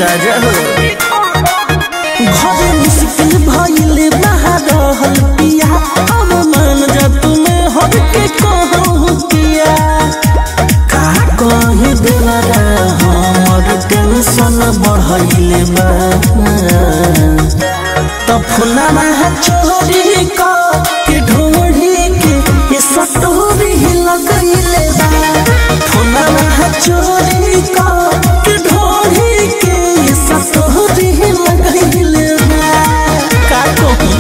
राजा हो घरे मुश्किल भइले बाहर रहल पिया अब मान जा तुम्हें हट के कहूँ किया का कहे देवरा हमर टेंशन बढ़इले बा तब फुलाना है चोरी का के ढोढ़ी के ये सटोरी लगइले बा फुलाना है चोरी का के ढोढ़ी के ये सटोरी लगइले बा का कहूँ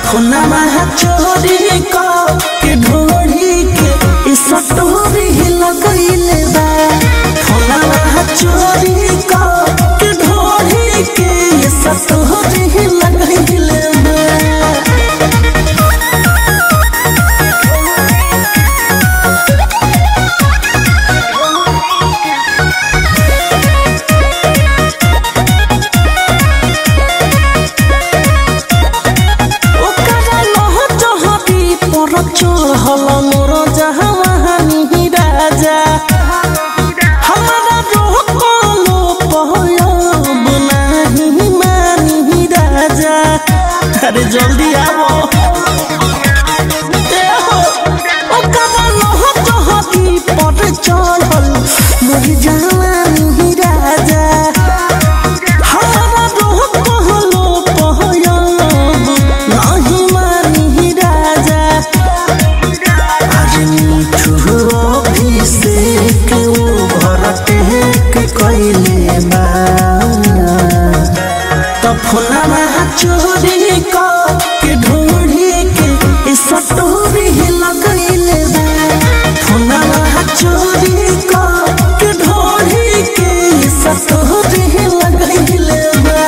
फुलाना है चोरी का के ढोढ़ी के इस सटोरी लगइले बा फुलाना है चोरी का के ढोढ़ी के इस सटोरी लगइले बा चढ़ल मोर जहानी राजा हमारा रोकलो पहलब नहीं मानी राजा अरे जल्दी आवो पर चढ़ल मोर जहानी राजा हमारा रोकलो पहलब नहीं मानी राजा कइले बा तब फुलाना चोरी का के ढोढ़ी के इस सटोरी लगइले बा फुलाना चोरी का के ढोढ़ी के इस सटोरी लगइले बा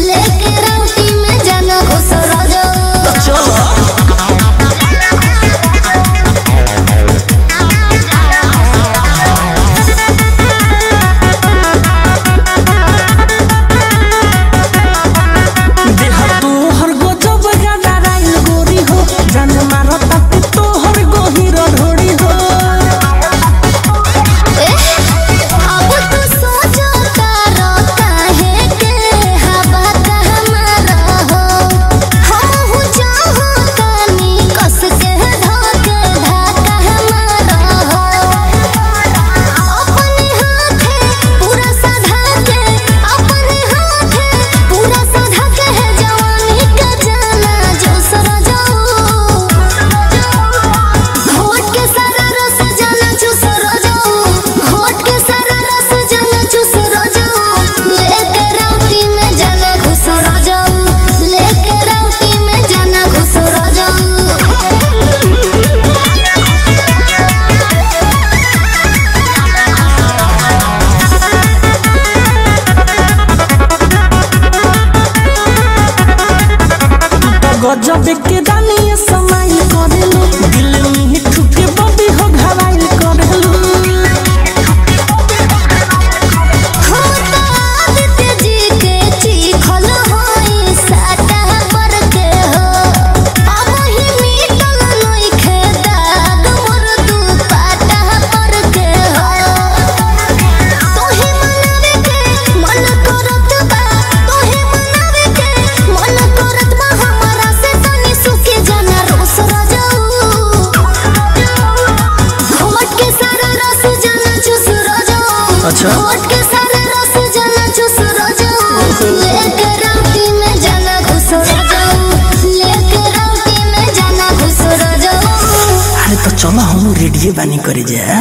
ले गजब के दानी समाई करेलू दिल में ठुके बबी हो घराइल करेलू अच्छा के सारे रस जाना चुस रोजो लेके राउटी में जाना घुस रोजो लेके राउटी में जाना घुस रोजो। अरे तो चलो हम रेडियो बानी करे जा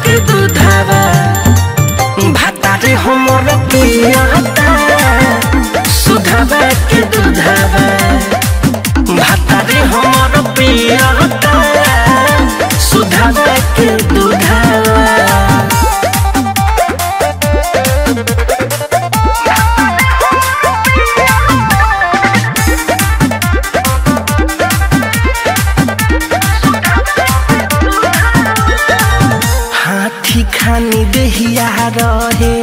के दूधावा भातारे हमर पियाता के दूधावा भातारे हमर पियता सुधावा के दूधावा। हाथी खानी देहिया रहे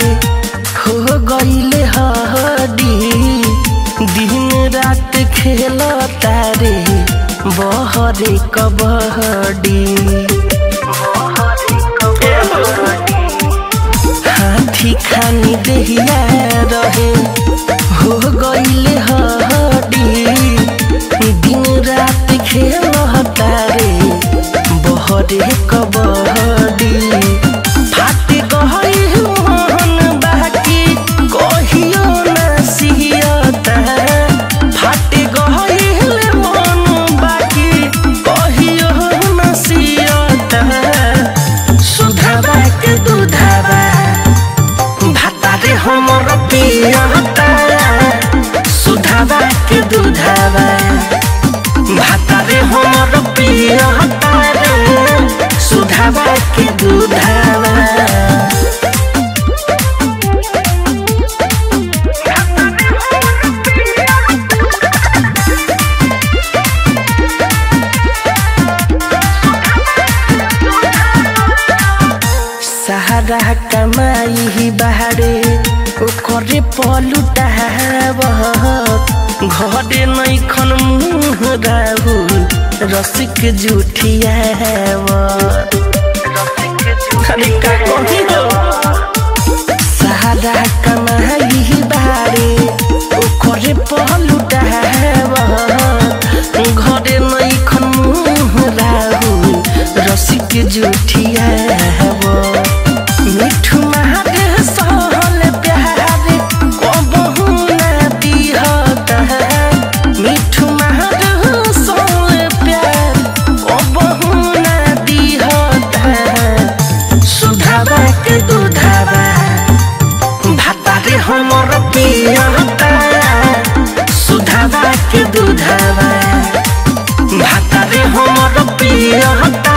हो गईले हडी दिन रात खेल तारे बहरे कबड्डी। हाथी खानी देहिया रहे हो गईले हडी दिन रात खेल तारे बहरे कबड्डी। फाटे गई मोहन बाकी कहियो न सियता फाटे गई मन बाकी कहियो न सियता सुधावा के दूधावा भातारे हमर पियता सुधावा के दूधावा भातारे हमर पियता सुधावा के दूधावा। सहारा कमाई बाहरे ओकरे पलुटाव घरे नैखन मुँह राहुल रसिक जुठियाव। सहारा कमाई बाहरे ओकरे पलुटाव घरे नैखन मुँह राहुल रसिक जुठियाव। मिठू महादे सहल प्यारे कबहू न दिहता मिठू महादे सहल प्यार कबहू न दिहता सुधावा के दूधावा भातारे हमर पियता सुधावा के दूधावा भातारे हमर पियता